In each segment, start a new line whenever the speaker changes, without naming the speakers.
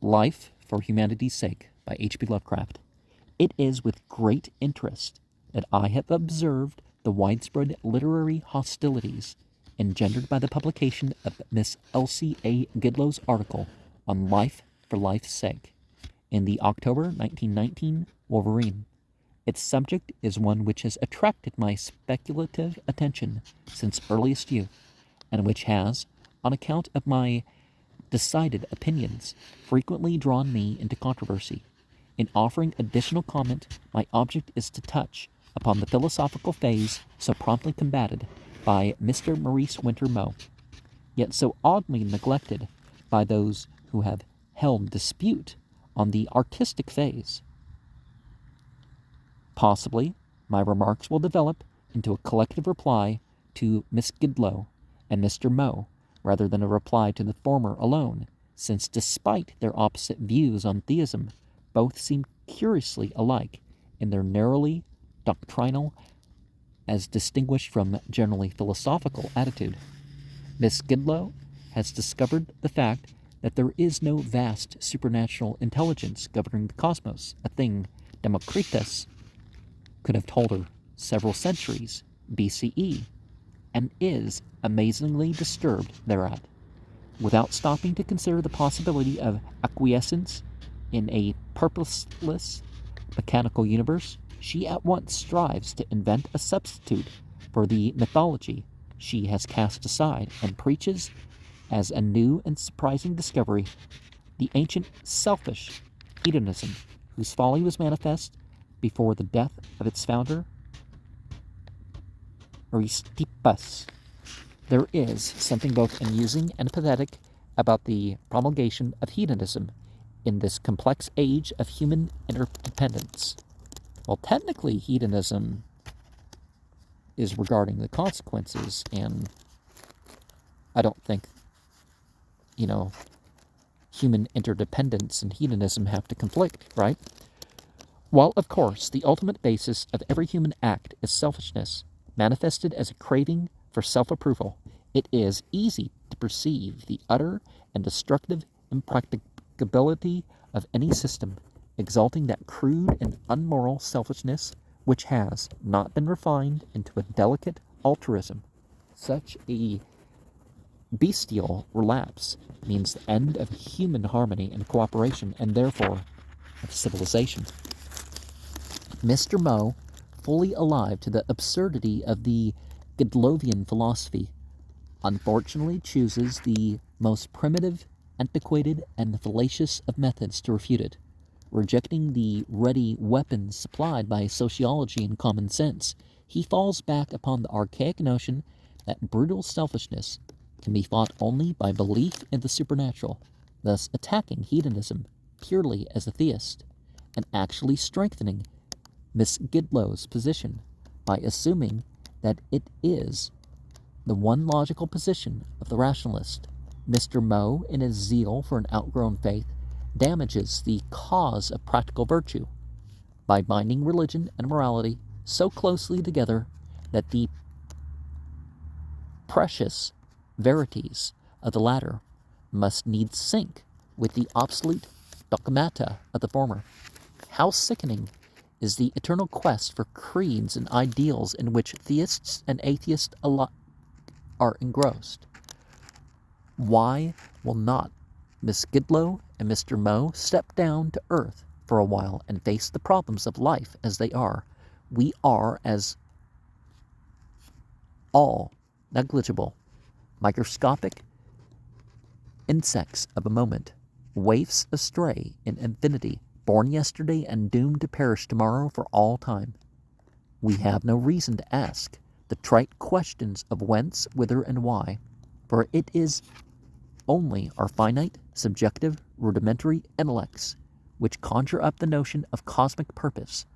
Life for Humanity's Sake by H.P. Lovecraft. It is with great interest that I have observed the widespread literary hostilities engendered by the publication of Miss Elsie A. Gidlow's article on Life for Life's Sake in the October 1919 Wolverine. Its subject is one which has attracted my speculative attention since earliest youth, and which has, on account of my decided opinions, frequently drawn me into controversy. In offering additional comment, my object is to touch upon the philosophical phase so promptly combated by Mr. Maurice Winter Moe, yet so oddly neglected by those who have held dispute on the artistic phase. Possibly, my remarks will develop into a collective reply to Miss Gidlow and Mr. Moe, rather than a reply to the former alone, since despite their opposite views on theism, both seem curiously alike in their narrowly doctrinal, as distinguished from generally philosophical attitude. Miss Gidlow has discovered the fact that there is no vast supernatural intelligence governing the cosmos, a thing Democritus could have told her several centuries BCE, and is amazingly disturbed thereat. Without stopping to consider the possibility of acquiescence in a purposeless, mechanical universe, she at once strives to invent a substitute for the mythology she has cast aside, and preaches, as a new and surprising discovery, the ancient selfish hedonism, whose folly was manifest before the death of its founder, Aristippus. There is something both amusing and pathetic about the promulgation of hedonism in this complex age of human interdependence. Well, technically, hedonism is regarding the consequences, and I don't think, human interdependence and hedonism have to conflict, right? While, of course, the ultimate basis of every human act is selfishness, manifested as a craving for self-approval, it is easy to perceive the utter and destructive impracticability of any system exalting that crude and unmoral selfishness which has not been refined into a delicate altruism. Such a bestial relapse means the end of human harmony and cooperation, and therefore of civilization. Mr. Moe, fully alive to the absurdity of the Gidlovian philosophy, unfortunately chooses the most primitive, antiquated, and fallacious of methods to refute it. Rejecting the ready weapons supplied by sociology and common sense, he falls back upon the archaic notion that brutal selfishness can be fought only by belief in the supernatural, thus attacking hedonism purely as a theist, and actually strengthening Miss Gidlow's position by assuming that it is the one logical position of the rationalist. Mr. Moe, in his zeal for an outgrown faith, damages the cause of practical virtue by binding religion and morality so closely together that the precious verities of the latter must needs sink with the obsolete dogmata of the former. How sickening is the eternal quest for creeds and ideals in which theists and atheists alike are engrossed. Why will not Miss Gidlow and Mr. Moe step down to earth for a while and face the problems of life as they are? We are as all negligible, microscopic insects of a moment, waifs astray in infinity, born yesterday and doomed to perish tomorrow for all time. We have no reason to ask the trite questions of whence, whither, and why, for it is only our finite, subjective, rudimentary intellects which conjure up the notion of cosmic purpose.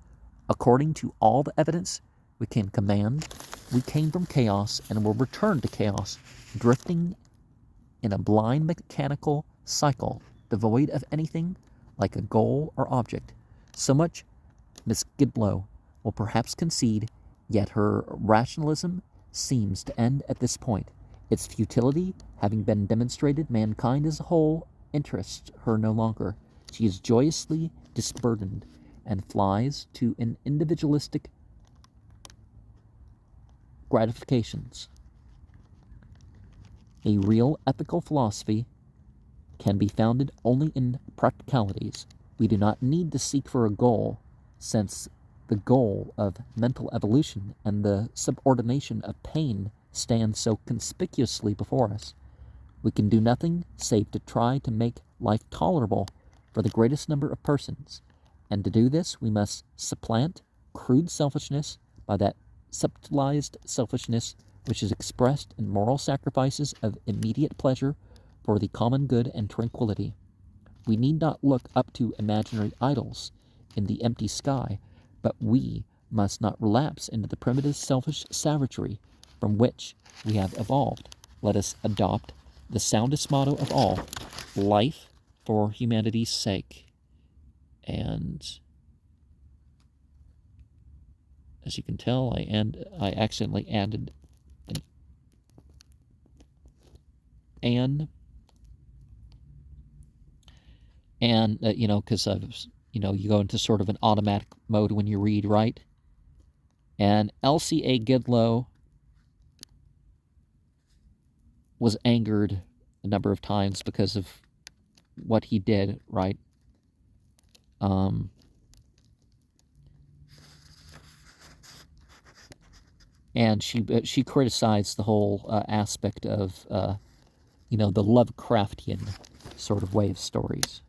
According to all the evidence we can command, we came from chaos and will return to chaos, drifting in a blind mechanical cycle, devoid of anything like a goal or object. So much Miss Gidlow will perhaps concede, yet her rationalism seems to end at this point. Its futility having been demonstrated, mankind as a whole interests her no longer. She is joyously disburdened and flies to an individualistic gratifications. A real ethical philosophy can be founded only in practicalities. We do not need to seek for a goal, since the goal of mental evolution and the subordination of pain stands so conspicuously before us. We can do nothing save to try to make life tolerable for the greatest number of persons, and to do this we must supplant crude selfishness by that subtilized selfishness which is expressed in moral sacrifices of immediate pleasure for the common good and tranquility. We need not look up to imaginary idols in the empty sky, but we must not relapse into the primitive selfish savagery from which we have evolved. Let us adopt the soundest motto of all, life for humanity's sake. And as you can tell, I accidentally added an and because I was, you go into sort of an automatic mode when you read, right? And LCA Gidlow was angered a number of times because of what he did, right? And she criticized the whole aspect of the Lovecraftian sort of way of stories.